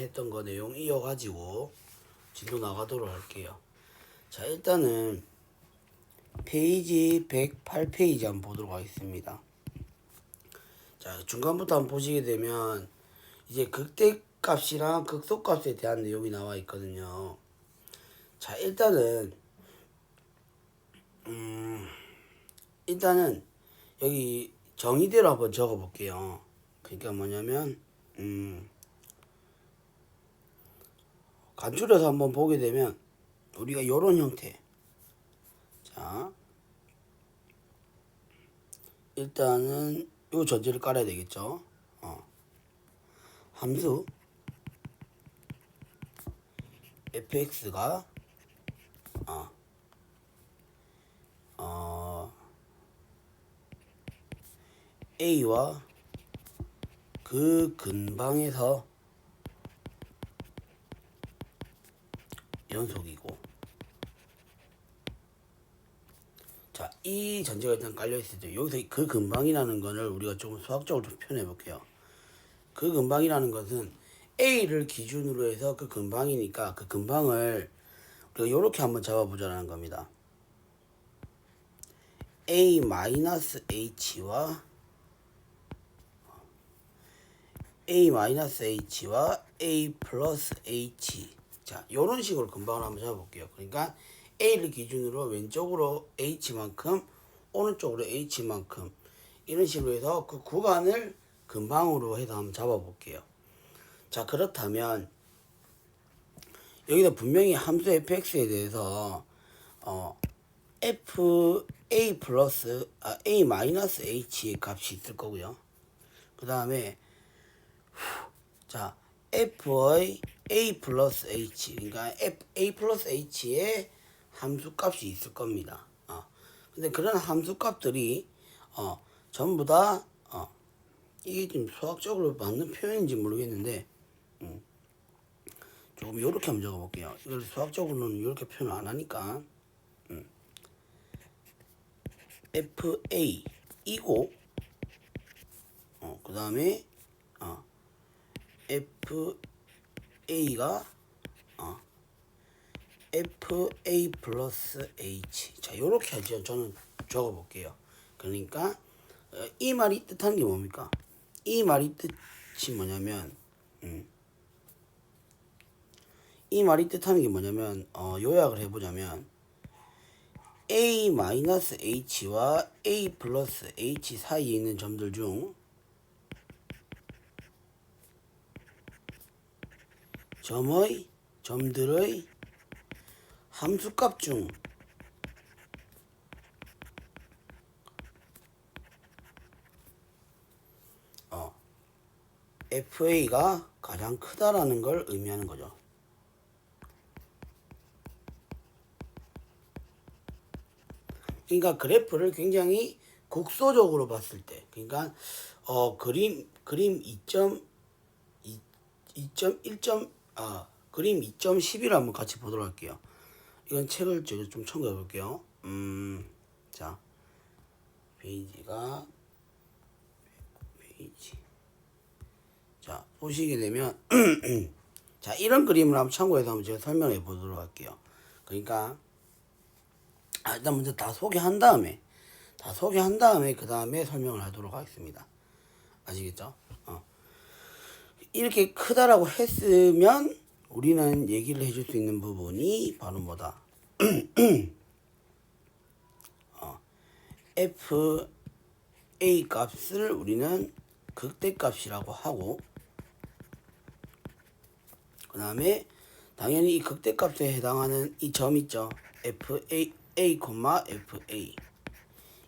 했던 거 내용 이어가지고 진도 나가도록 할게요. 자, 일단은 페이지 108페이지 한번 보도록 하겠습니다. 자, 중간부터 한번 보시게 되면 이제 극대값이랑 극소값에 대한 내용이 나와 있거든요. 자, 일단은 여기 정의대로 한번 적어 볼게요. 그러니까 뭐냐면 간추려서 한번 보게 되면 우리가 요런 형태. 자, 일단은 요 전제를 깔아야 되겠죠. 함수 fx가 a와 그 근방에서 연속이고, 자, 이 전제가 일단 깔려 있을 때 여기서 그 근방이라는 거를 우리가 좀 수학적으로 좀 표현해 볼게요. 그 근방이라는 것은 a를 기준으로 해서 그 근방이니까 그 근방을 우리가 이렇게 한번 잡아보자는 겁니다. a-h와 a 플러스 h. 자, 요런 식으로 근방을 한번 잡아볼게요. 그러니까 a를 기준으로 왼쪽으로 h만큼, 오른쪽으로 h만큼, 이런 식으로 해서 그 구간을 근방으로 해서 한번 잡아볼게요. 자, 그렇다면 여기다 분명히 함수 fx에 대해서 a 플러스 a 마이너스 h의 값이 있을 거고요. 그 다음에 자, f의 a 플러스 h, 그러니까 a 플러스 h의 함수값이 있을 겁니다. 근데 그런 함수값들이 전부 다 이게 좀 수학적으로 맞는 표현인지 모르겠는데 조금 이렇게 한번 적어볼게요. 이걸 수학적으로는 이렇게 표현 안 하니까 FA이고 그 다음에 FA가 FA 플러스 H. 자, 요렇게 하죠. 저는 적어볼게요. 그러니까 이 말이 뜻하는 게 뭡니까? 이 말이 뜻이 뭐냐면 이 말이 뜻하는 게 뭐냐면 요약을 해보자면 a 마이너스 h와 a 플러스 h 사이에 있는 점들 중 점들의 함수값 중 FA가 가장 크다라는 걸 의미하는 거죠. 그러니까 그래프를 굉장히 국소적으로 봤을 때, 그러니까 그림 2.11을 한번 같이 보도록 할게요. 이건 책을 제가 좀 첨가해 볼게요. 자, 페이지가 자, 보시게 되면 자, 이런 그림을 한번 참고해서 한번 제가 설명해 보도록 할게요. 그러니까 일단 먼저 다 소개한 다음에 그 다음에 설명을 하도록 하겠습니다. 아시겠죠? 이렇게 크다라고 했으면 우리는 얘기를 해줄 수 있는 부분이 바로 뭐다? FA 값을 우리는 극대값이라고 하고, 그 다음에 당연히 이 극대값에 해당하는 이 점 있죠? FA, FA.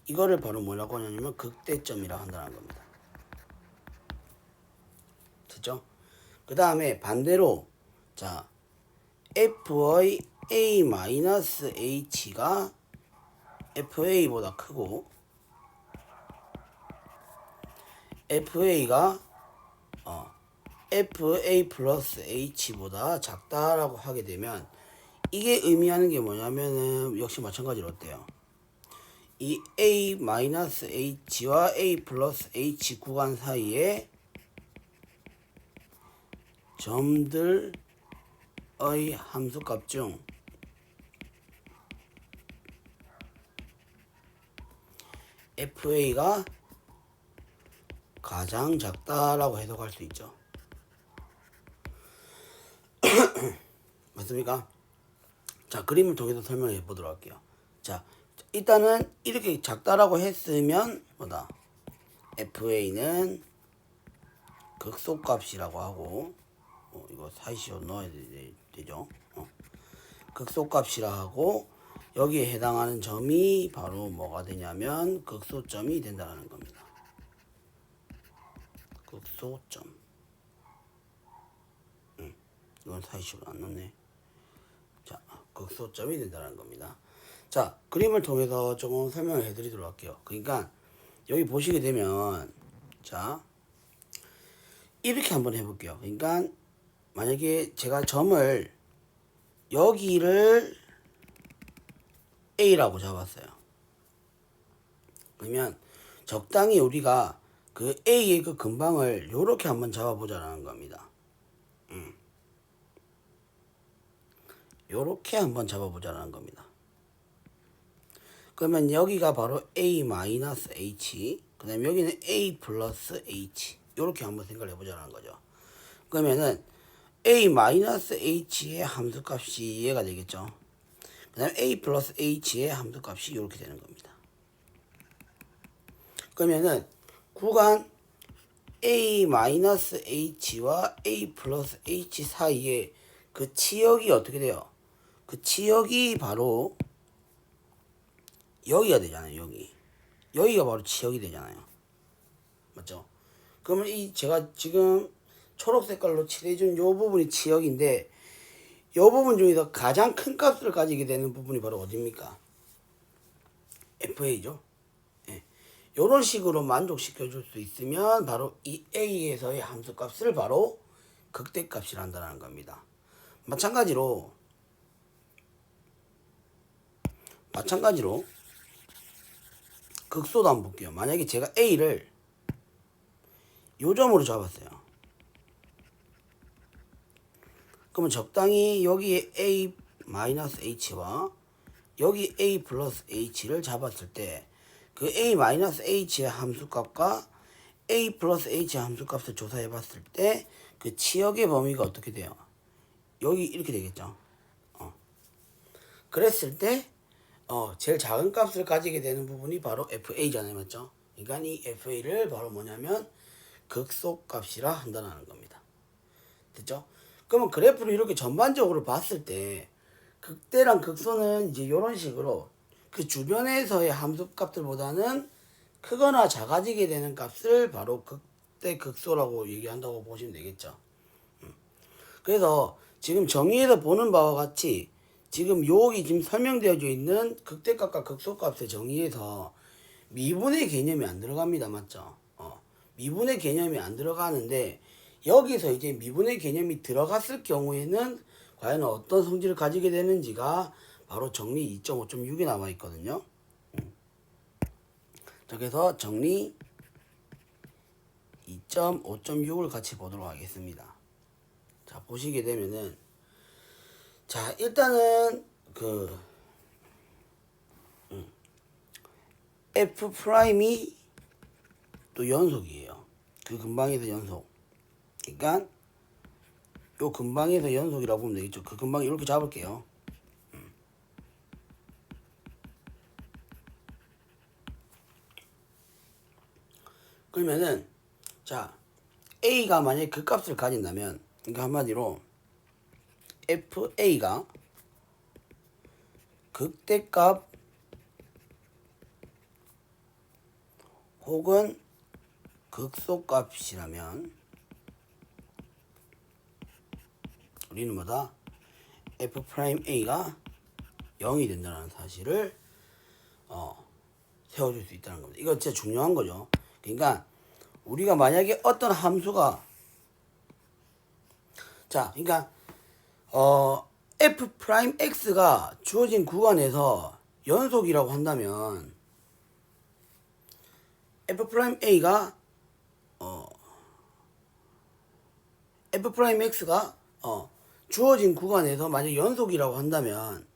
이거를 바로 뭐라고 하냐면 극대점이라고 한다는 겁니다. 됐죠? 그 다음에 반대로 자, F의 A-H가 FA보다 크고 FA가 FA 플러스 H보다 작다라고 하게 되면 이게 의미하는 게 뭐냐면은 역시 마찬가지로 어때요? 이 A-H와 A 플러스 H 구간 사이에 점들의 함수값 중 FA가 가장 작다라고 해석할 수 있죠. 맞습니까? 자, 그림을 통해서 설명해 보도록 할게요. 자, 일단은 이렇게 작다라고 했으면 뭐다? FA는 극소값이라고 하고 이거 사이시오 넣어야 되죠. 극소값이라 하고 여기에 해당하는 점이 바로 뭐가 되냐면 극소점이 된다는 겁니다. 극소점. 이건 사이시로 안 넣네. 자, 극소점이 된다는 겁니다. 자, 그림을 통해서 조금 설명을 해드리도록 할게요. 그러니까 여기 보시게 되면 자, 이렇게 한번 해볼게요. 그러니까 만약에 제가 점을 여기를 A라고 잡았어요. 그러면 적당히 우리가 그 A의 그 근방을 요렇게 한번 잡아보자라는 겁니다. 요렇게 한번 잡아보자라는 겁니다. 그러면 여기가 바로 A-H, 그 다음에 여기는 A 플러스 H, 요렇게 한번 생각을 해보자는 거죠. 그러면은 A-H의 함수값이 얘가 되겠죠. 그 다음에 A 플러스 H의 함수값이 요렇게 되는 겁니다. 그러면은 구간 A-H와 A 플러스 H 사이에 그 치역이 어떻게 돼요? 그 치역이 바로 여기가 되잖아요. 여기가 바로 치역이 되잖아요. 맞죠? 그러면 이 제가 지금 초록 색깔로 칠해준 요 부분이 치역인데 요 부분 중에서 가장 큰 값을 가지게 되는 부분이 바로 어디입니까? FA죠. 예. 요런 식으로 만족시켜 줄 수 있으면 바로 이 A에서의 함수값을 바로 극대값이라 한다는 겁니다. 마찬가지로 극소도 한번 볼게요. 만약에 제가 A를 요 점으로 잡았어요. 그러면 적당히 여기에 A-H와 여기 A 플러스 H를 잡았을 때 그 A-H의 함수값과 A 플러스 H의 함수값을 조사해 봤을 때 그 치역의 범위가 어떻게 돼요? 여기 이렇게 되겠죠. 그랬을 때 제일 작은 값을 가지게 되는 부분이 바로 FA잖아요. 맞죠? 그러니까 이 FA를 바로 뭐냐면 극소값이라 한다는 겁니다. 됐죠? 그러면 그래프를 이렇게 전반적으로 봤을 때 극대랑 극소는 이제 이런 식으로 그 주변에서의 함수값들보다는 크거나 작아지게 되는 값을 바로 극대 극소라고 얘기한다고 보시면 되겠죠. 그래서 지금 정의에서 보는 바와 같이 지금 여기 지금 설명되어져 있는 극대값과 극소값의 정의에서 미분의 개념이 안 들어갑니다. 맞죠? 미분의 개념이 안 들어가는데 여기서 이제 미분의 개념이 들어갔을 경우에는 과연 어떤 성질을 가지게 되는지가 바로 정리 2.5.6이 나와 있거든요. 자, 그래서 정리 2.5.6을 같이 보도록 하겠습니다. 자, 보시게 되면은 자, 일단은 그 F 프라임이 또 연속이에요. 그 근방에서 연속. 그러니까 요 근방에서 연속이라고 보면 되겠죠. 그 근방 이렇게 잡을게요. 그러면은 자, A가 만약에 그 값을 가진다면 그러니까 한마디로 FA가 극대값 혹은 극소값이라면 우리는 뭐다? F'A가 0이 된다는 사실을 세워줄 수 있다는 겁니다. 이거 진짜 중요한 거죠. 그러니까 우리가 만약에 어떤 함수가 자, 그러니까 F'X가 주어진 구간에서 연속이라고 한다면 F'A가 f 프라임 x가 주어진 구간에서 만약 연속이라고 한다면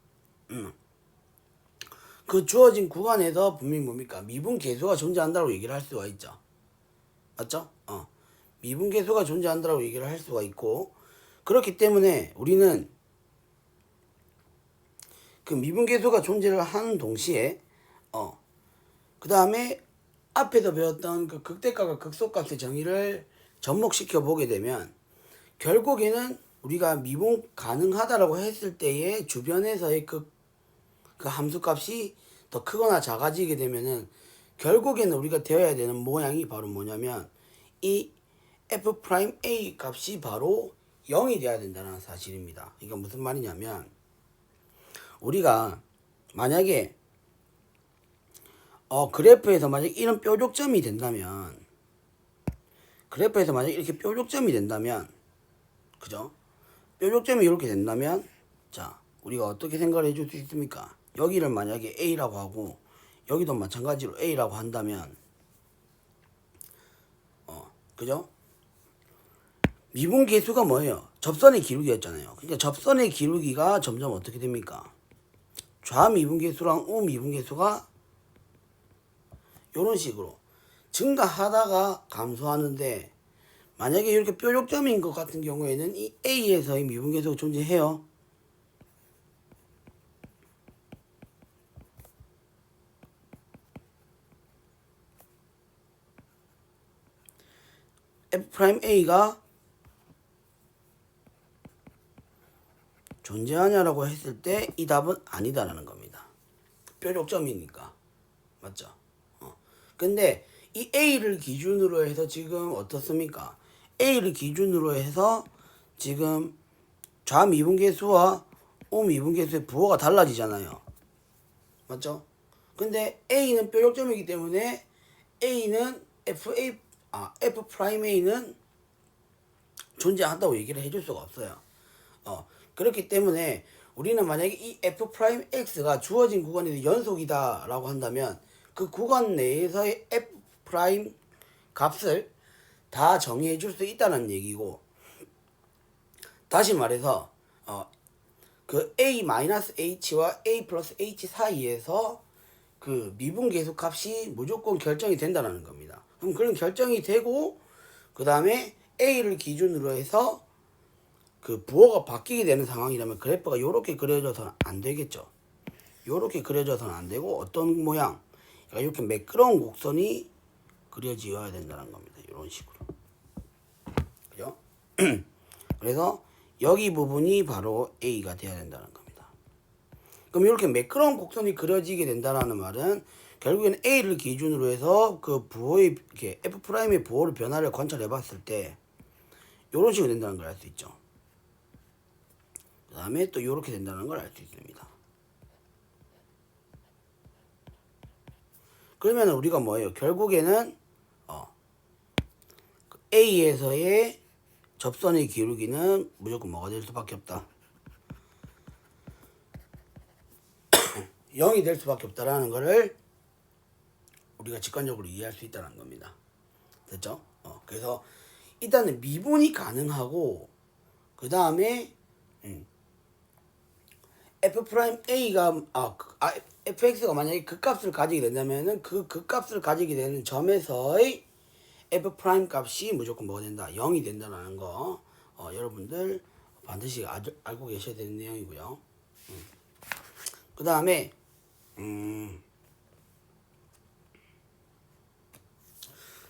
그 주어진 구간에서 분명히 뭡니까? 미분 계수가 존재한다고 얘기를 할 수가 있죠. 맞죠? 미분 계수가 존재한다고 얘기를 할 수가 있고, 그렇기 때문에 우리는 그 미분 계수가 존재를 하는 동시에 그 다음에 앞에서 배웠던 그 극대값과 극소값의 정의를 접목시켜 보게 되면 결국에는 우리가 미분 가능하다라고 했을 때의 주변에서의 그 함수값이 더 크거나 작아지게 되면은 결국에는 우리가 되어야 되는 모양이 바로 뭐냐면 이 f'A 값이 바로 0이 돼야 된다는 사실입니다. 이게 무슨 말이냐면 우리가 만약에 그래프에서 만약 이런 뾰족점이 된다면 그래프에서 만약 이렇게 뾰족점이 된다면 그죠? 뾰족점이 이렇게 된다면 자 우리가 어떻게 생각을 해줄 수 있습니까? 여기를 만약에 A라고 하고 여기도 마찬가지로 A라고 한다면 그죠? 미분 계수가 뭐예요? 접선의 기울기였잖아요. 그러니까 접선의 기울기가 점점 어떻게 됩니까? 좌미분 계수랑 우미분 계수가 이런 식으로 증가하다가 감소하는데 만약에 이렇게 뾰족점인 것 같은 경우에는 이 A에서의 미분 계수가 존재해요. f'A가 존재하냐라고 했을 때 이 답은 아니다라는 겁니다. 뾰족점이니까. 맞죠? 근데 이 A를 기준으로 해서 지금 어떻습니까? A를 기준으로 해서 지금 좌미분계수와 우미분계수의 부호가 달라지잖아요. 맞죠? 근데 A는 뾰족점이기 때문에 A는 F'A는 존재한다고 얘기를 해줄 수가 없어요. 그렇기 때문에 우리는 만약에 이 F'X가 주어진 구간에서 연속이다 라고 한다면 그 구간 내에서의 F' 값을 다 정의해 줄 수 있다는 얘기고, 다시 말해서 그 A-H와 A+H 사이에서 그 미분 계수 값이 무조건 결정이 된다는 겁니다. 그럼 그런 결정이 되고 그 다음에 A를 기준으로 해서 그 부호가 바뀌게 되는 상황이라면 그래프가 이렇게 그려져서는 안 되겠죠. 이렇게 그려져서는 안 되고 어떤 모양, 그러니까 이렇게 매끄러운 곡선이 그려지어야 된다는 겁니다. 이런 식으로. 그죠? 그래서 여기 부분이 바로 A가 돼야 된다는 겁니다. 그럼 이렇게 매끄러운 곡선이 그려지게 된다는 말은 결국에는 A를 기준으로 해서 그 부호의 이렇게 F'의 부호를 변화를 관찰해 봤을 때 이런 식으로 된다는 걸 알 수 있죠. 그 다음에 또 이렇게 된다는 걸 알 수 있습니다. 그러면 우리가 뭐예요? 결국에는 A에서의 접선의 기울기는 무조건 뭐가 될 수밖에 없다. 0이 될 수밖에 없다라는 거를 우리가 직관적으로 이해할 수 있다는 겁니다. 됐죠? 그래서 일단은 미분이 가능하고 그 다음에 F'A가 fx가 만약에 그 값을 가지게 된다면은 그 값을 가지게 되는 점에서의 F' 값이 무조건 뭐가 된다? 0이 된다는 거 여러분들 반드시 알고 계셔야 되는 내용이고요. 그 다음에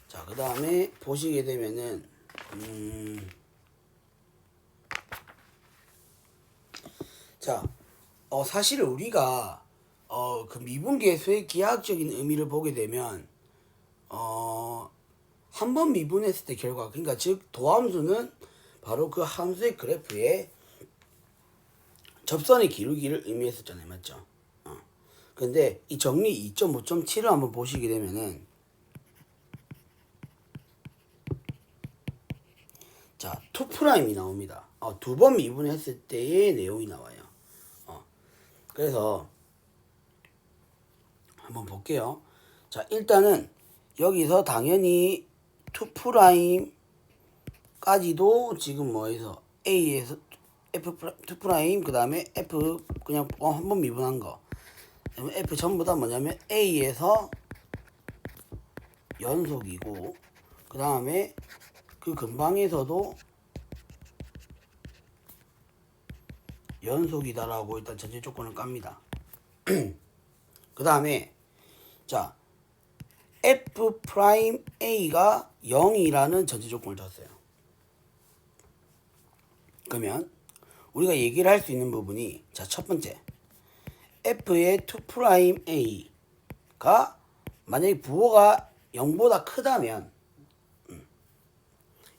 자, 그 다음에 보시게 되면은 자, 사실 우리가 그 미분계수의 기하학적인 의미를 보게 되면 한 번 미분했을 때 결과, 그러니까 즉 도함수는 바로 그 함수의 그래프에 접선의 기울기를 의미했었잖아요. 맞죠? 근데 이 정리 2.5.7을 한번 보시게 되면은 자, 2'이 나옵니다. 두 번 미분했을 때의 내용이 나와요. 그래서 한번 볼게요. 자, 일단은 여기서 당연히 2' F까지도 지금 뭐에서 A에서 F 투 프라임 그 다음에 F 그냥 한 번 미분한 거. 그다음에 F 전부 다 뭐냐면 A에서 연속이고 그 다음에 그 근방에서도 연속이다라고 일단 전제 조건을 깝니다. 그 다음에 자 F 프라임 A가 0이라는 전제 조건을 줬어요. 그러면 우리가 얘기를 할 수 있는 부분이 자 첫 번째 F의 2 프라임 A가 만약에 부호가 0보다 크다면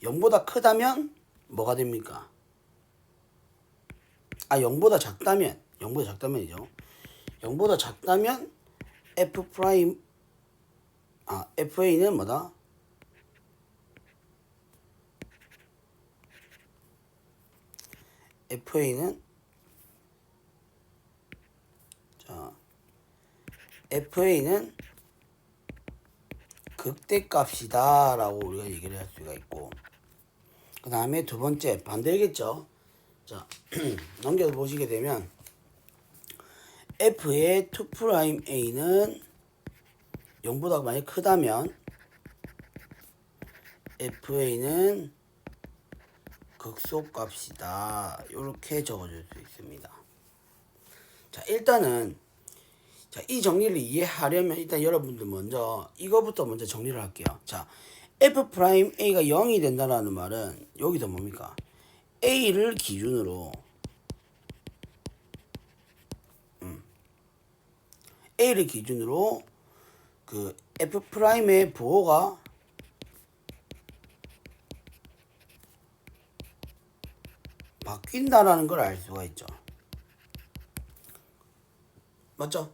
0보다 크다면 뭐가 됩니까? 0보다 작다면이죠. 0보다 작다면 F 프라임 FA는 뭐다? FA는 FA는 극대값이다 라고 우리가 얘기를 할 수가 있고 그 다음에 두 번째 반대겠죠. 자 넘겨서 보시게 되면 F의 2 프라임 A는 0보다 많이 크다면 FA는 극소값이다 이렇게 적어줄 수 있습니다. 자 일단은 이 정리를 이해하려면 일단 여러분들 먼저 이거부터 먼저 정리를 할게요. 자 F 프라임 A가 0이 된다는 말은 여기서 뭡니까? A를 기준으로 A를 기준으로 그 F 프라임의 부호가 바뀐다라는 걸 알 수가 있죠. 맞죠?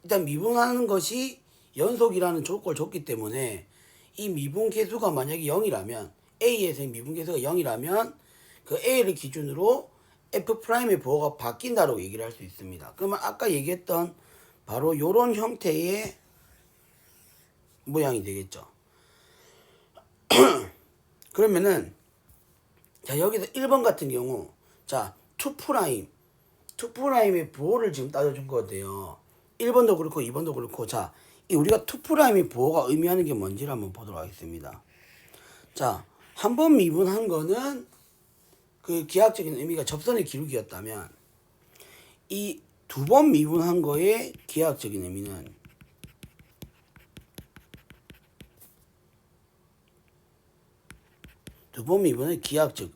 일단 미분하는 것이 연속이라는 조건을 줬기 때문에 이 미분 계수가 만약에 0이라면 A에서의 미분 계수가 0이라면 그 A를 기준으로 F 프라임의 부호가 바뀐다고 얘기를 할 수 있습니다. 그러면 아까 얘기했던 바로 이런 형태의 모양이 되겠죠. 그러면은 자 여기서 1번 같은 경우 자 2 프라임의 부호를 지금 따져준 거예요. 1번도 그렇고 2번도 그렇고 자 이 우리가 2 프라임의 부호가 의미하는 게 뭔지를 한번 보도록 하겠습니다. 자 한 번 미분한 거는 그 기하학적인 의미가 접선의 기울기였다면 이 두 번 미분한 거의 기하학적인 의미는 두 번 미분의 기하학적인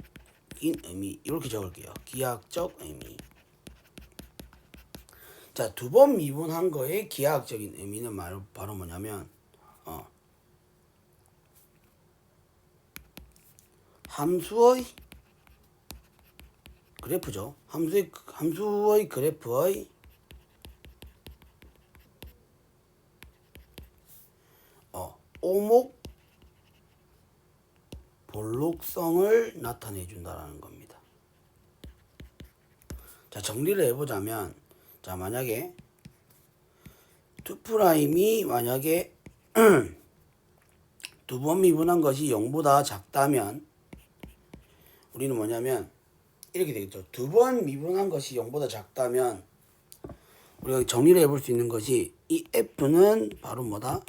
의미 이렇게 적을게요. 기하학적 의미. 자, 두 번 미분한 거의 기하학적인 의미는 바로 뭐냐면 함수의 그래프죠. 함수의 그래프의 오목 볼록성을 나타내 준다라는 겁니다. 자, 정리를 해보자면 자 만약에 2 프라임이 만약에 두 번 미분한 것이 0보다 작다면 우리는 뭐냐면 이렇게 되겠죠. 두 번 미분한 것이 0보다 작다면 우리가 정리를 해볼 수 있는 것이 이 F는 바로 뭐다?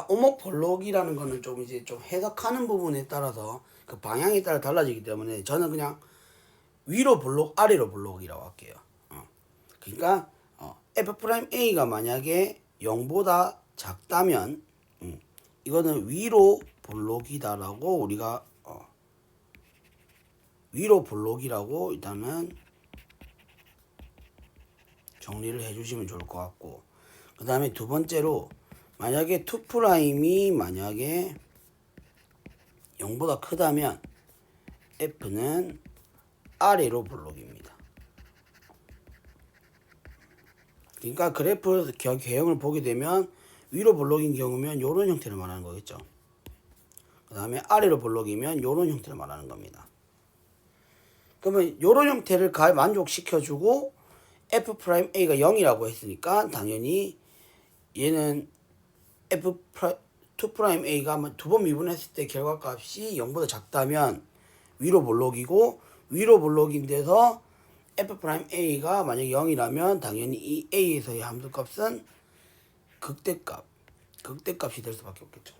오목볼록이라는 거는 좀 이제 좀 해석하는 부분에 따라서 그 방향에 따라 달라지기 때문에 저는 그냥 위로 볼록 아래로 볼록이라고 할게요. 그러니까 F'A가 만약에 0보다 작다면 이거는 위로 볼록이다라고 우리가 위로 볼록이라고 일단은 정리를 해주시면 좋을 것 같고 그 다음에 두 번째로 만약에 2 프라임이 만약에 0보다 크다면 F는 아래로 볼록입니다. 그러니까 그래프 개형을 보게 되면 위로 볼록인 경우면 이런 형태를 말하는 거겠죠. 그 다음에 아래로 볼록이면 이런 형태를 말하는 겁니다. 그러면 이런 형태를 만족시켜주고 F'A가 0이라고 했으니까 당연히 얘는 2'A가 두 번 미분했을 때 결과값이 0보다 작다면 위로 볼록이고 위로 볼록인 데서 F'A가 만약에 0이라면 당연히 이 A에서의 함수값은 극대값이 될 수밖에 없겠죠.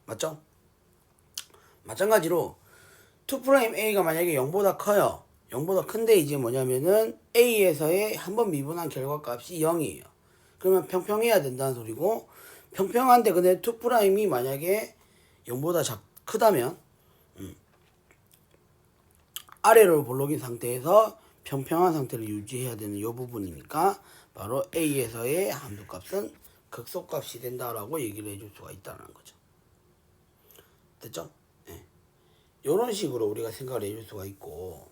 맞죠? 마찬가지로 2'A가 만약에 0보다 커요. 0보다 큰데 이제 뭐냐면은 A에서의 한 번 미분한 결과값이 0이에요. 그러면 평평해야 된다는 소리고, 평평한데 근데 2'이 만약에 0보다 크다면 아래로 볼록인 상태에서 평평한 상태를 유지해야 되는 이 부분이니까 바로 A에서의 함수값은 극소값이 된다라고 얘기를 해줄 수가 있다는 거죠. 됐죠? 네. 이런 식으로 우리가 생각을 해줄 수가 있고,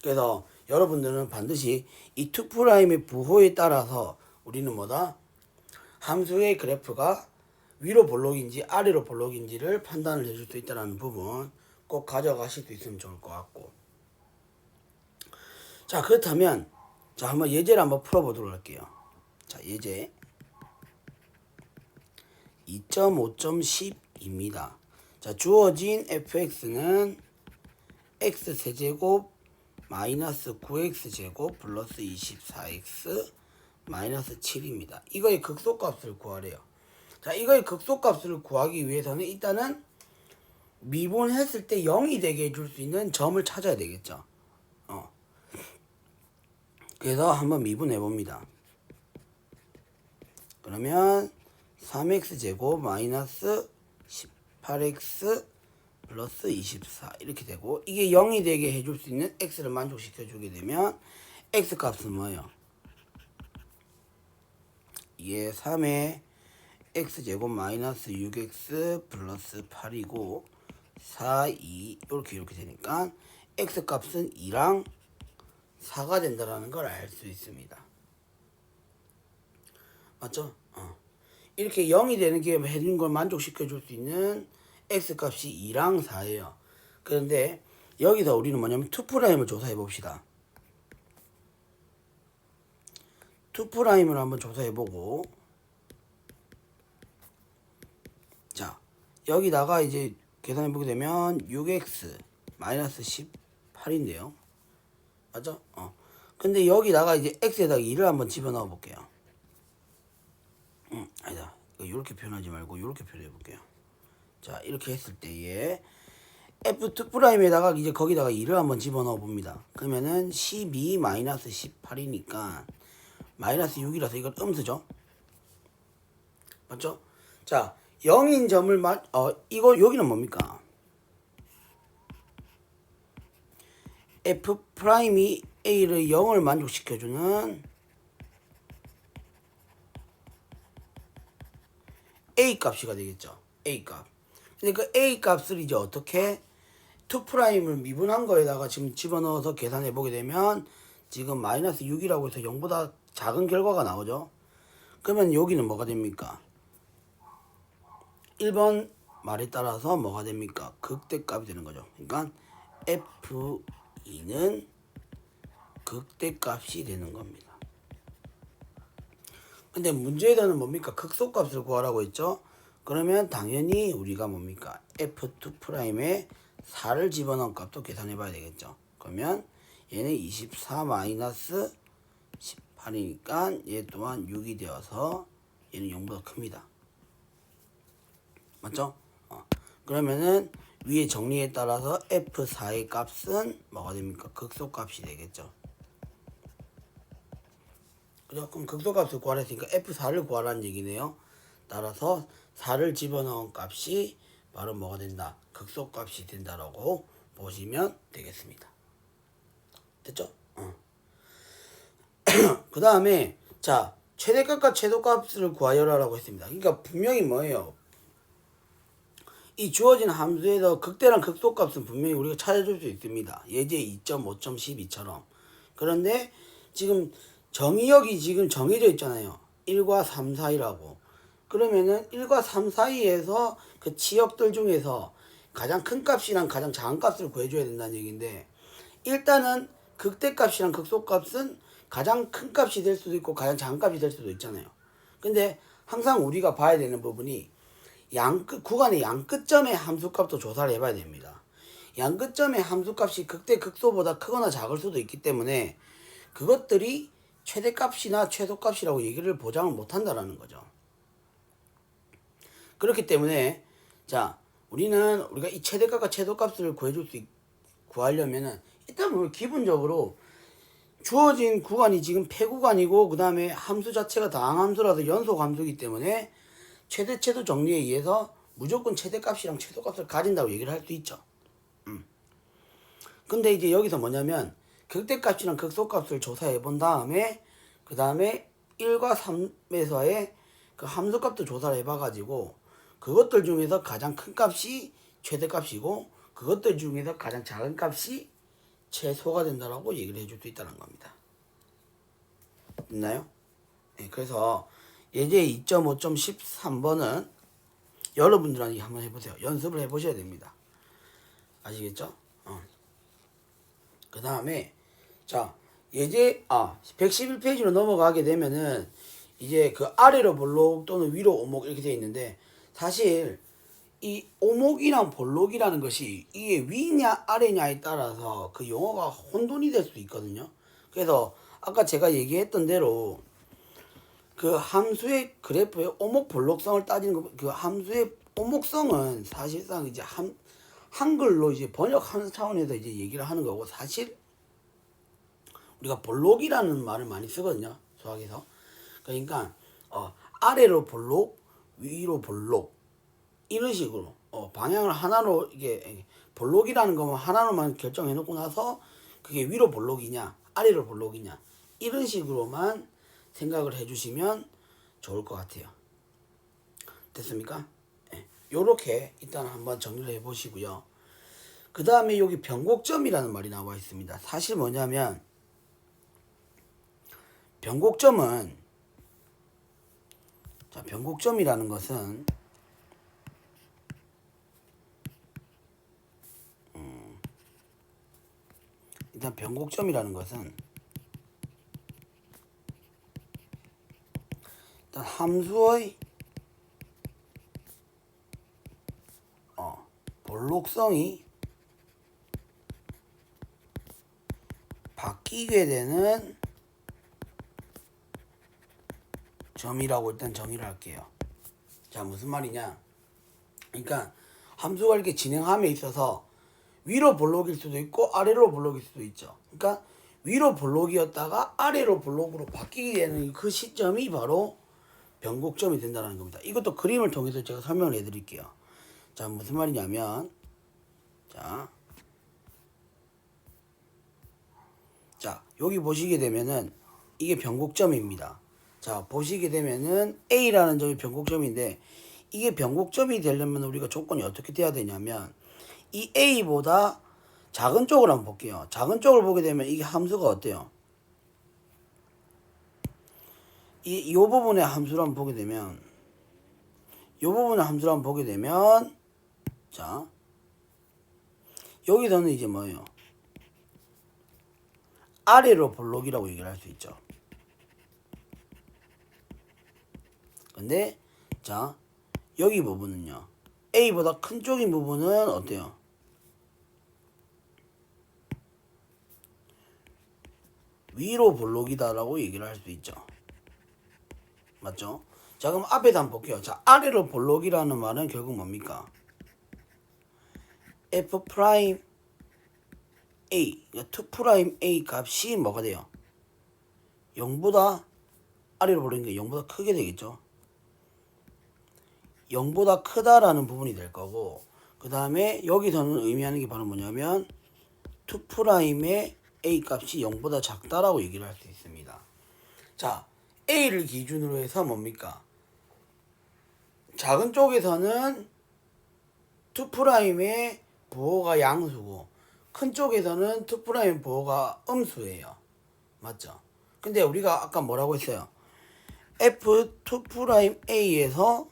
그래서 여러분들은 반드시 이 2'의 부호에 따라서 우리는 뭐다? 함수의 그래프가 위로 볼록인지 아래로 볼록인지를 판단을 해줄 수 있다는 부분 꼭 가져가실 수 있으면 좋을 것 같고. 자, 그렇다면 자, 한번 예제를 한번 풀어보도록 할게요. 자, 예제 2.5.10입니다. 자, 주어진 fx는 x세제곱 마이너스 9x제곱 플러스 24x 마이너스 7입니다. 이거의 극소값을 구하래요. 자, 이거의 극소값을 구하기 위해서는 일단은 미분했을 때 0이 되게 해줄 수 있는 점을 찾아야 되겠죠. 그래서 한번 미분해 봅니다. 그러면 3x제곱 마이너스 18x 플러스 24 이렇게 되고, 이게 0이 되게 해줄 수 있는 x를 만족시켜 주게 되면 x값은 뭐예요? 이게 3의 x제곱 마이너스 6x 플러스 8이고 4, 2 이렇게 되니까 x값은 2랑 4가 된다라는 걸 알 수 있습니다. 맞죠? 이렇게 0이 되는 게 해준 걸 만족시켜 줄 수 있는 x값이 2랑 4예요. 그런데 여기서 우리는 뭐냐면 2'을 조사해 봅시다. 2'을 한번 조사해 보고, 자, 여기다가 이제 계산해 보게 되면 6x 마이너스 18인데요. 맞죠? 근데 여기다가 이제 x에다가 2를 한번 집어넣어 볼게요. 아니다. 이렇게 표현하지 말고 이렇게 표현해 볼게요. 자, 이렇게 했을 때에 f2'에다가 이제 거기다가 2를 한번 집어넣어 봅니다. 그러면은 12 마이너스 18이니까 마이너스 6이라서 이건 음수죠. 맞죠? 자, 0인 점을 이거 여기는 뭡니까? f'이 a를 0을 만족시켜주는 a 값이가 되겠죠. a 값. 근데 그 a 값을 이제 어떻게 2'을 미분한 거에다가 지금 집어넣어서 계산해 보게 되면 지금 마이너스 6이라고 해서 0보다 작은 결과가 나오죠. 그러면 여기는 뭐가 됩니까? 1번 말에 따라서 뭐가 됩니까? 극대값이 되는 거죠. 그러니까 f2는 극대값이 되는 겁니다. 근데 문제에서는 뭡니까? 극소값을 구하라고 했죠. 그러면 당연히 우리가 뭡니까? f2'에 4를 집어넣은 값도 계산해 봐야 되겠죠. 그러면 얘는 24 마이너스 18이니까 얘 또한 6이 되어서 얘는 0보다 큽니다. 맞죠? 그러면은 위에 정리에 따라서 f4의 값은 뭐가 됩니까? 극소값이 되겠죠. 그죠? 그럼 극소값을 구하라 했으니까 f4를 구하라는 얘기네요. 따라서 4를 집어넣은 값이 바로 뭐가 된다? 극소값이 된다라고 보시면 되겠습니다. 됐죠? 그 다음에 자, 최대값과 최소값을 구하여라라고 했습니다. 그러니까 분명히 뭐예요? 이 주어진 함수에서 극대랑 극소값은 분명히 우리가 찾아줄 수 있습니다. 예제 2.5.12처럼. 그런데 지금 정의역이 지금 정해져 있잖아요. 1과 3 사이라고. 그러면은 1과 3 사이에서 그 지역들 중에서 가장 큰 값이랑 가장 작은 값을 구해줘야 된다는 얘기인데, 일단은 극대값이랑 극소값은 가장 큰 값이 될 수도 있고 가장 작은 값이 될 수도 있잖아요. 근데 항상 우리가 봐야 되는 부분이 구간의 양끝점의 함수값도 조사를 해봐야 됩니다. 양끝점의 함수값이 극대 극소보다 크거나 작을 수도 있기 때문에 그것들이 최대값이나 최소값이라고 얘기를 보장을 못한다라는 거죠. 그렇기 때문에 자 우리가 이 최대값과 최소값을 구하려면은 일단 뭐 기본적으로 주어진 구간이 지금 폐구간이고 그 다음에 함수 자체가 다항함수라서 연속함수이기 때문에 최대 정리에 의해서 무조건 최대값이랑 최소값을 가진다고 얘기를 할 수 있죠. 근데 이제 여기서 뭐냐면 극대값이랑 극소값을 조사해 본 다음에 그 다음에 1과 3에서의 그 함수값도 조사를 해봐 가지고 그것들 중에서 가장 큰 값이 최대값이고 그것들 중에서 가장 작은 값이 최소가 된다라고 얘기를 해줄 수 있다는 겁니다. 있나요? 네, 그래서 예제 2.5.13번은 여러분들한테 한번 해보세요. 연습을 해보셔야 됩니다. 아시겠죠? 그 다음에 자 예제 111페이지로 넘어가게 되면은 이제 그 아래로 볼록 또는 위로 오목 이렇게 되어 있는데 사실 이 오목이랑 볼록이라는 것이 이게 위냐 아래냐에 따라서 그 용어가 혼돈이 될 수 있거든요. 그래서 아까 제가 얘기했던 대로 그 함수의 그래프의 오목 볼록성을 따지는 그 함수의 오목성은 사실상 이제 한글로 이제 번역하는 차원에서 이제 얘기를 하는 거고 사실 우리가 볼록이라는 말을 많이 쓰거든요. 수학에서. 그러니까 아래로 볼록, 위로 볼록 이런 식으로 방향을 하나로 이게 볼록이라는 거면 하나로만 결정해 놓고 나서 그게 위로 볼록이냐 아래로 볼록이냐 이런 식으로만 생각을 해주시면 좋을 것 같아요. 됐습니까? 요렇게 일단 한번 정리를 해 보시고요. 그 다음에 여기 변곡점이라는 말이 나와 있습니다. 사실 뭐냐면 변곡점은 변곡점이라는 것은 일단 변곡점이라는 것은 일단 함수의 볼록성이 바뀌게 되는 점이라고 일단 정의를 할게요. 자, 무슨 말이냐? 그러니까 함수가 이렇게 진행함에 있어서 위로 볼록일 수도 있고 아래로 볼록일 수도 있죠. 그러니까 위로 볼록이었다가 아래로 볼록으로 바뀌게 되는 그 시점이 바로 변곡점이 된다는 겁니다. 이것도 그림을 통해서 제가 설명을 해드릴게요. 자, 무슨 말이냐면 자 여기 보시게 되면은 이게 변곡점입니다. 자 보시게 되면은 A라는 점이 변곡점인데 이게 변곡점이 되려면 우리가 조건이 어떻게 돼야 되냐면 이 A보다 작은 쪽을 한번 볼게요. 작은 쪽을 보게 되면 이게 함수가 어때요? 이 부분의 함수를 한번 보게 되면 자 여기서는 이제 뭐예요? 아래로 볼록이라고 얘기를 할 수 있죠. 근데 자 여기 부분은요. A보다 큰 쪽인 부분은 어때요? 위로 볼록이다라고 얘기를 할 수 있죠. 맞죠? 자 그럼 앞에서 한번 볼게요. 자 아래로 볼록이라는 말은 결국 뭡니까? F 프라임 A, 그러니까 2 프라임 A 값이 뭐가 돼요? 0보다 아래로 볼록이니까 0보다 크게 되겠죠. 0보다 크다라는 부분이 될 거고 그 다음에 여기서는 의미하는 게 바로 뭐냐면 2 프라임의 A 값이 0보다 작다라고 얘기를 할 수 있습니다. 자 A를 기준으로 해서 뭡니까? 작은 쪽에서는 2 프라임의 부호가 양수고 큰 쪽에서는 2 프라임 부호가 음수예요. 맞죠? 근데 우리가 아까 뭐라고 했어요? F2 프라임 A에서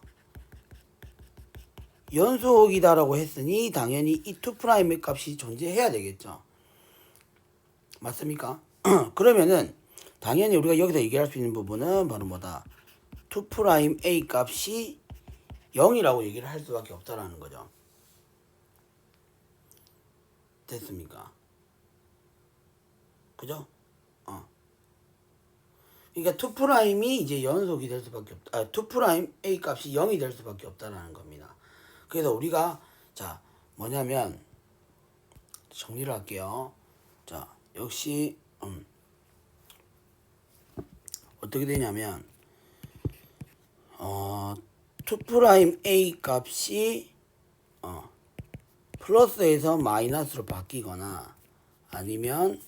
연속이다라고 했으니 당연히 이 2 프라임의 값이 존재해야 되겠죠. 맞습니까? 그러면은 당연히 우리가 여기서 얘기할 수 있는 부분은 바로 뭐다? 2'A 값이 0이라고 얘기를 할 수밖에 없다라는 거죠. 됐습니까? 그죠? 그러니까 2'이 이제 연속이 될 수밖에 없다. 2'A 값이 0이 될 수밖에 없다라는 겁니다. 그래서 우리가 자 뭐냐면 정리를 할게요. 자 역시 어떻게 되냐면 2'A 값이 플러스에서 마이너스로 바뀌거나 아니면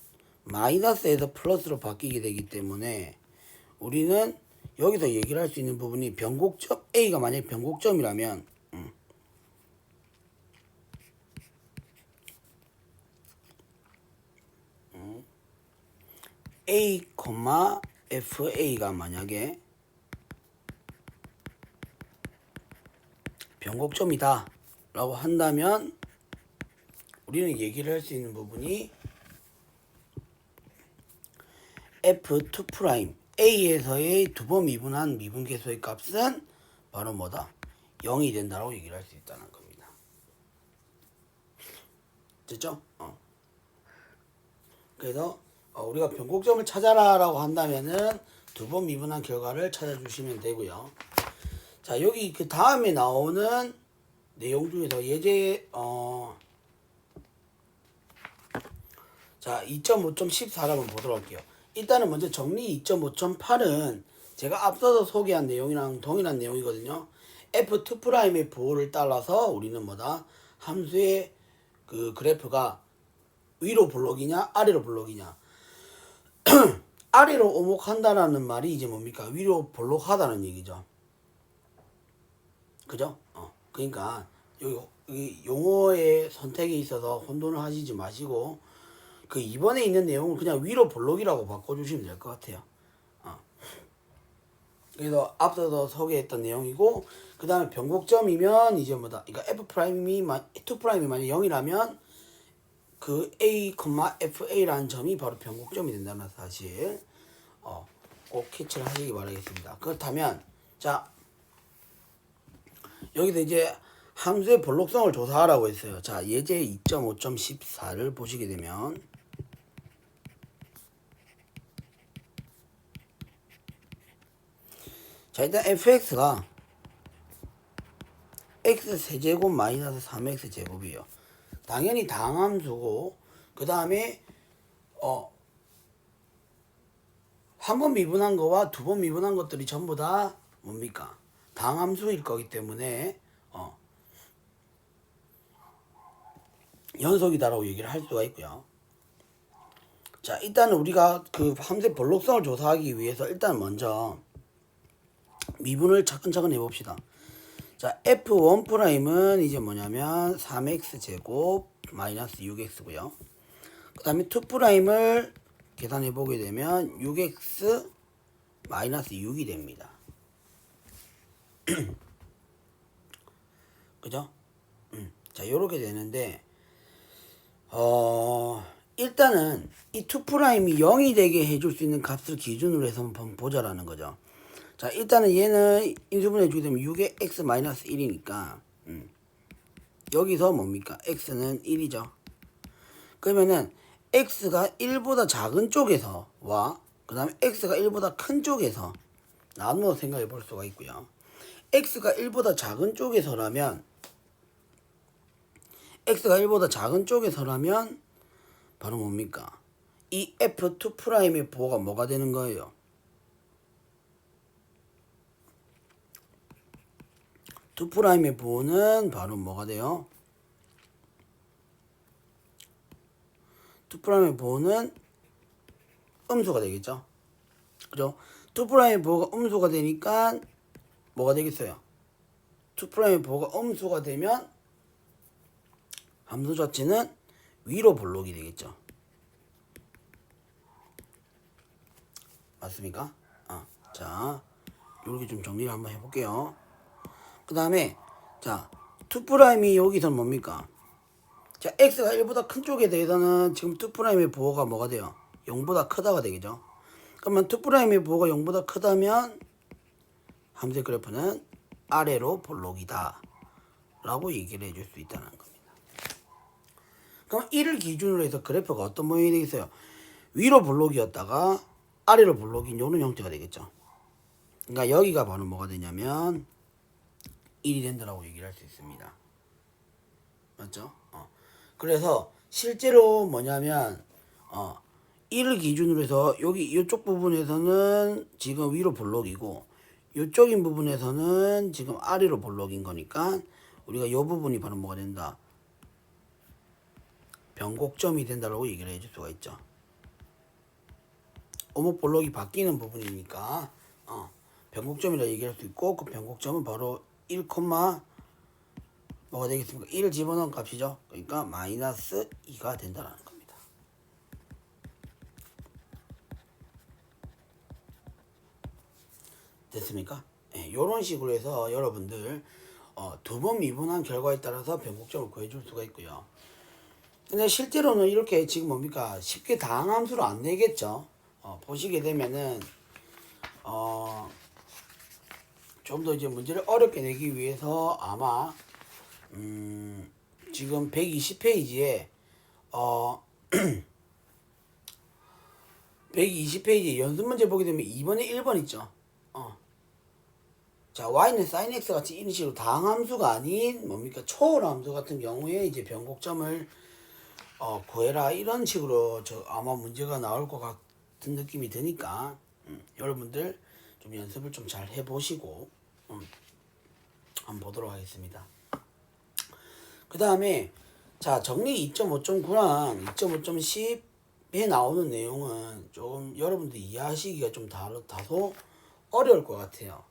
마이너스에서 플러스로 바뀌게 되기 때문에 우리는 여기서 얘기를 할 수 있는 부분이 변곡점 A가 만약에 변곡점이라면 A, FA가 만약에 변곡점이다 라고 한다면 우리는 얘기를 할 수 있는 부분이 F2' A에서의 두 번 미분한 미분계수의 값은 바로 뭐다? 0이 된다라고 얘기를 할 수 있다는 겁니다. 됐죠? 그래서 우리가 변곡점을 찾아라라고 한다면은 두 번 미분한 결과를 찾아주시면 되고요. 자 여기 그 다음에 나오는 내용 중에서 예제 자 2.5.14를 한번 보도록 할게요. 일단은 먼저 정리 2.5.8은 제가 앞서서 소개한 내용이랑 동일한 내용이거든요. F2'의 보호를 따라서 우리는 뭐다? 함수의 그 그래프가 위로 볼록이냐 아래로 볼록이냐 아래로 오목한다라는 말이 이제 뭡니까? 위로 볼록하다는 얘기죠. 그죠? 그러니까 여기 용어의 선택에 있어서 혼돈을 하시지 마시고 그 이번에 있는 내용은 그냥 위로 볼록이라고 바꿔주시면 될 것 같아요. 그래서 앞서서 소개했던 내용이고 그 다음에 변곡점이면 이제 뭐다? 그러니까 F'2'이 만약 0이라면 그 A, FA라는 점이 바로 변곡점이 된다는 사실 꼭 캐치를 하시기 바라겠습니다. 그렇다면 자 여기서 이제 함수의 볼록성을 조사하라고 했어요. 자 예제 2.5.14를 보시게 되면 자 일단 fx가 x-제곱 마이너스 3x제곱이에요. 당연히 당함수고 그 다음에 한 번 미분한 거와 두 번 미분한 것들이 전부 다 뭡니까? 당함수일 거기 때문에 연속이다라고 얘기를 할 수가 있고요. 자 일단은 우리가 그 함수의 볼록성을 조사하기 위해서 일단 먼저 미분을 차근차근 해봅시다. 자 F1'은 이제 뭐냐면 3x제곱 마이너스 6x고요. 그 다음에 2'을 계산해 보게 되면 6x 마이너스 6이 됩니다. 그죠? 자 요렇게 되는데 일단은 이 2'이 0이 되게 해줄 수 있는 값을 기준으로 해서 한번 보자라는 거죠. 자 일단은 얘는 인수분해 주게 되면 6의 x 마이너스 1이니까 여기서 뭡니까? x는 1이죠. 그러면은 x가 1보다 작은 쪽에서와 그 다음에 x가 1보다 큰 쪽에서 나누어 생각해 볼 수가 있고요. x가 1보다 작은 쪽에서라면 바로 뭡니까? 이 F2'의 보호가 뭐가 되는 거예요? 2'의 보호는 바로 뭐가 돼요? 2'의 보호는 음수가 되겠죠? 그죠? 2'의 보호가 음수가 되니까 뭐가 되겠어요? 2'의 보호가 음수가 되면 함수 자체는 위로 볼록이 되겠죠. 맞습니까? 자, 이렇게 좀 정리를 한번 해볼게요. 그 다음에 자 2'이 여기서 뭡니까? 자 x가 1보다 큰 쪽에 대해서는 지금 2'의 보호가 뭐가 돼요? 0보다 크다가 되겠죠. 그러면 2'의 보호가 0보다 크다면 함수의 그래프는 아래로 볼록이다 라고 얘기를 해줄 수 있다는 겁니다. 그럼 1을 기준으로 해서 그래프가 어떤 모양이 되겠어요? 위로 볼록이었다가 아래로 볼록인 요런 형태가 되겠죠. 그러니까 여기가 바로 뭐가 되냐면 1이 된다라고 얘기를 할 수 있습니다. 맞죠? 그래서 실제로 뭐냐면 1을 기준으로 해서 여기 이쪽 부분에서는 지금 위로 볼록이고 이쪽인 부분에서는 지금 아래로 볼록인 거니까 우리가 이 부분이 바로 뭐가 된다? 변곡점이 된다라고 얘기를 해줄 수가 있죠. 오목 볼록이 바뀌는 부분이니까 변곡점이라 얘기할 수 있고 그 변곡점은 바로 1, 뭐가 되겠습니까? 1을 집어넣은 값이죠. 그러니까 마이너스 2가 된다는 겁니다. 됐습니까? 네, 이런 식으로 해서 여러분들 두 번 미분한 결과에 따라서 변곡점을 구해줄 수가 있고요. 근데 실제로는 이렇게 지금 뭡니까? 쉽게 다항함수로 안 내겠죠. 보시게 되면은 좀 더 이제 문제를 어렵게 내기 위해서 아마 지금 120페이지에 120페이지 연습 문제 보게 되면 2번에 1번 있죠. 자, y는 sin x 같이 이런 식으로 다항함수가 아닌 뭡니까? 초월함수 같은 경우에 이제 변곡점을 구해라 이런 식으로 아마 문제가 나올 것 같은 느낌이 드니까 여러분들 좀 연습을 좀 잘 해보시고 한번 보도록 하겠습니다. 그 다음에 자 정리 2.5.9랑 2.5.10에 나오는 내용은 조금 여러분들 이해하시기가 좀 다소 어려울 것 같아요.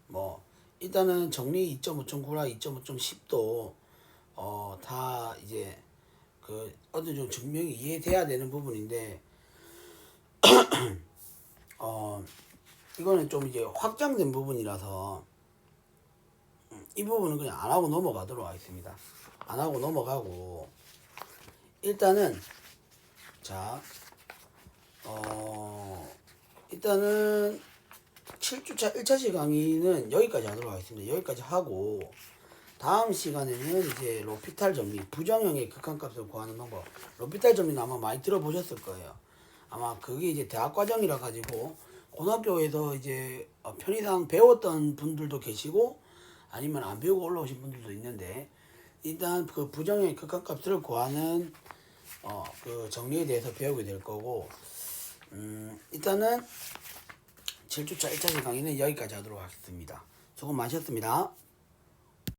뭐 일단은 정리 2.5.9랑 2.5.10도 다 이제 그 어느 정도 증명이 이해돼야 되는 부분인데 이거는 좀 이제 확장된 부분이라서 이 부분은 그냥 안 하고 넘어가도록 하겠습니다. 안 하고 넘어가고 일단은 자 일단은 7주차 1차시 강의는 여기까지 하도록 하겠습니다. 여기까지 하고 다음 시간에는 이제 로피탈 정리, 부정형의 극한값을 구하는 방법. 로피탈 정리는 아마 많이 들어보셨을 거예요. 아마 그게 이제 대학과정이라 가지고 고등학교에서 이제 편의상 배웠던 분들도 계시고 아니면 안 배우고 올라오신 분들도 있는데 일단 그 부정형의 극한값을 구하는 그 정리에 대해서 배우게 될 거고 일단은 7주차 1차시 강의는 여기까지 하도록 하겠습니다. 수고 많으셨습니다.